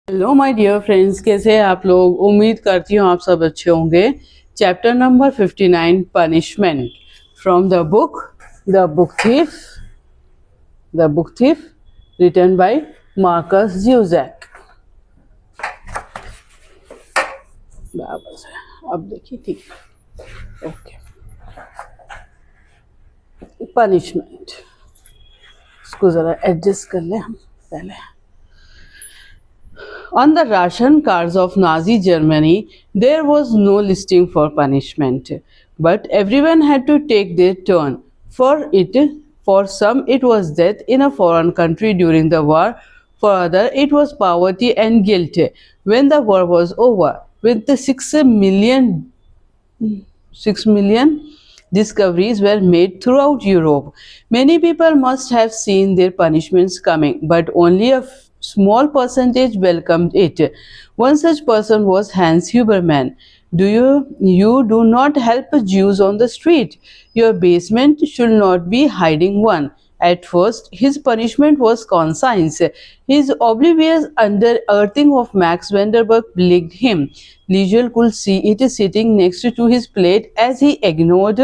Hello my dear friends, कैसे हैं आप लोग। उम्मीद करती हूँ आप सब अच्छे होंगे। Chapter number 59, punishment, from the book thief written by Markus Zusak. बराबर से अब देखिए, ठीक है, ओके। पनिशमेंट, इसको ज़रा एडजस्ट कर लें हम पहले। On the ration cards of Nazi Germany, there was no listing for punishment, but everyone had to take their turn. For some, it was death in a foreign country during the war. For others, it was poverty and guilt when the war was over. With the 6 million discoveries were made throughout Europe. Many people must have seen their punishments coming, but only a small percentage welcomed it. One such person was Hans Huberman. You do not help Jews on the street. Your basement should not be hiding one. At first, his punishment was conscience. His oblivious unearthing of Max Vanderberg plagued him. Liesel could see it sitting next to his plate as he ignored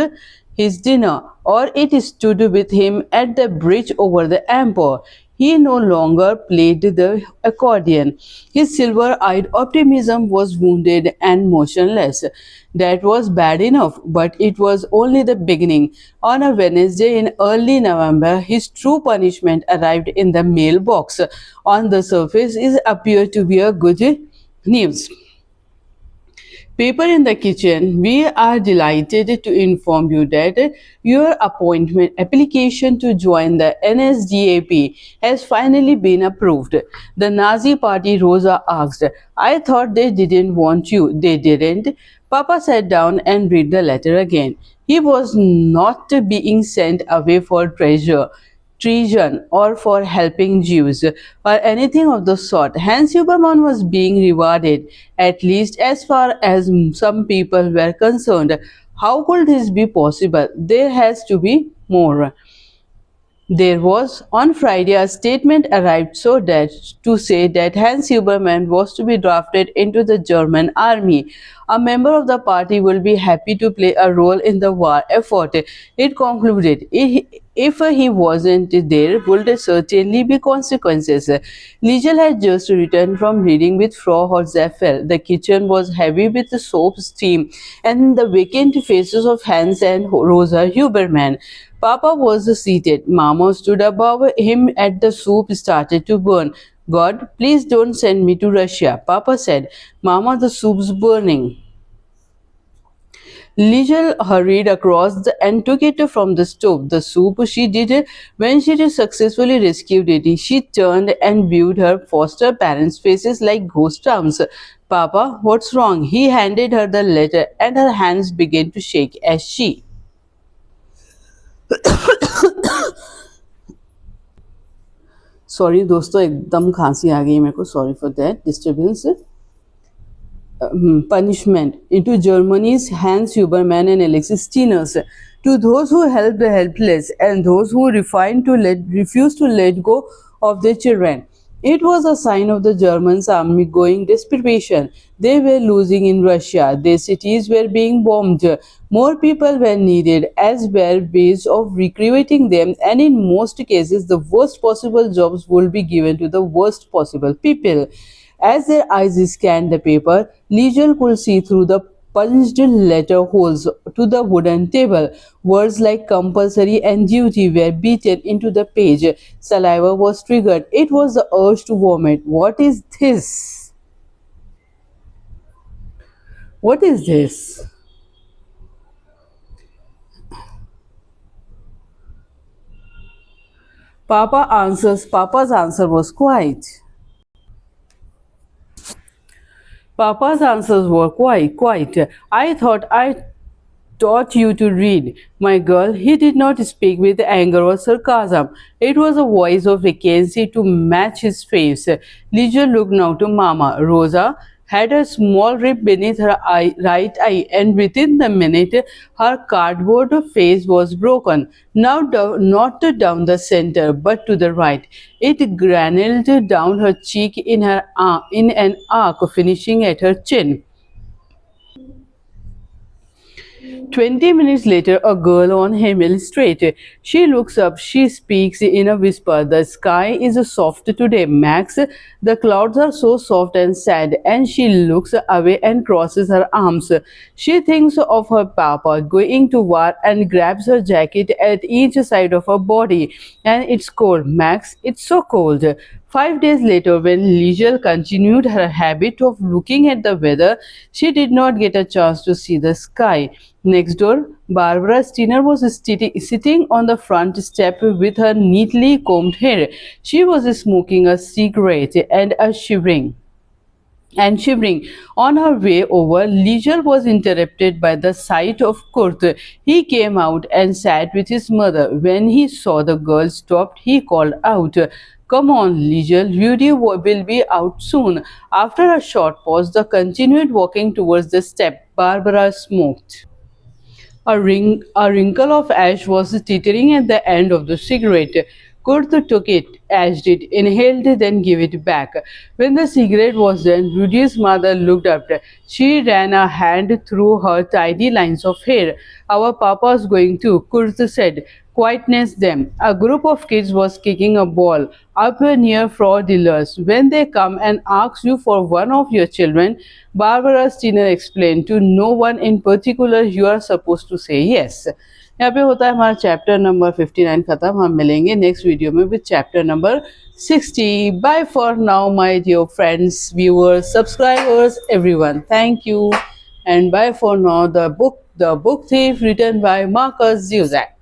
his dinner, or it stood with him at the bridge over the Amper. He no longer played the accordion. His silver-eyed optimism was wounded and motionless. That was bad enough, but it was only the beginning. On a Wednesday in early November, his true punishment arrived in the mailbox. On the surface, it appeared to be a good news. Paper in the kitchen. We are delighted to inform you that your appointment application to join the NSDAP has finally been approved. The Nazi Party, Rosa asked. I thought they didn't want you. They didn't. Papa sat down and read the letter again. He was not being sent away for treason or for helping Jews or anything of the sort. Hans Huberman was being rewarded, at least as far as some people were concerned. How could this be possible? There has to be more. There was, on Friday, a statement arrived to say that Hans Huberman was to be drafted into the German army. A member of the party will be happy to play a role in the war effort. It concluded, if he wasn't, there would certainly be consequences. Liesel had just returned from reading with Frau Holzapfel. The kitchen was heavy with the soap steam and the vacant faces of Hans and Rosa Huberman. Papa was seated. Mama stood above him as the soup started to burn. God, please don't send me to Russia, Papa said. Mama, the soup's burning. Liesel hurried across and took it from the stove. The soup she did when she successfully rescued it. She turned and viewed her foster parents' faces like ghost towns. Papa, what's wrong? He handed her the letter and her hands began to shake as she. Sorry दोस्तों, एकदम खांसी आ गई मेरे को. Sorry for that disturbance. Punishment into Germany's Hans Huberman and Alexis Stieners. To those who help the helpless and those who refuse to let go of their children. It was a sign of the Germans' army going desperation. They were losing in Russia. Their cities were being bombed. More people were needed, as were ways of recruiting them, and in most cases, the worst possible jobs would be given to the worst possible people. As their eyes scanned the paper, Liesel could see through the punched letter holes to the wooden table. Words like compulsory and duty were beaten into the page. Saliva was triggered. It was the urge to vomit. What is this? What is this? Papa's answer was quiet. Papa's answers were quite. I thought I taught you to read, my girl. He did not speak with anger or sarcasm. It was a voice of vacancy to match his face. Liesel looked now to Mama. Rosa, had a small rip beneath her right eye, and within the minute her cardboard face was broken. Now not down the center, but to the right. It granuled down her cheek in an arc, finishing at her chin. 20 minutes later, a girl on Hemel Street. She looks up, she speaks in a whisper. The sky is soft today, Max. The clouds are so soft and sad. And she looks away and crosses her arms. She thinks of her papa going to war and grabs her jacket at each side of her body. And it's cold, Max. It's so cold. 5 days later, when Liesel continued her habit of looking at the weather, she did not get a chance to see the sky. Next door, Barbara Steiner was sitting on the front step with her neatly combed hair. She was smoking a cigarette and shivering. On her way over, Liesel was interrupted by the sight of Kurt. He came out and sat with his mother. When he saw the girl stopped, he called out, "Come on, Liesel, Rudy will be out soon." After a short pause, they continued walking towards the step. Barbara smoked. A wrinkle of ash was teetering at the end of the cigarette. Kurt took it, ashed it, inhaled, then gave it back. When the cigarette was done, Rudy's mother looked up. She ran a hand through her tidy lines of hair. "Our papa's going too," Kurt said. "Quietness them." A group of kids was kicking a ball up near Frau Diller's. "When they come and ask you for one of your children," Barbara Steiner explained, "to no one in particular, you are supposed to say yes." यहाँ पे होता है हमारा chapter number 59 खत्म. हम मिलेंगे next video में with chapter number 60. Bye for now my dear friends, viewers, subscribers, everyone. Thank you and bye for now. The book Thief, written by Marcus Zuzak.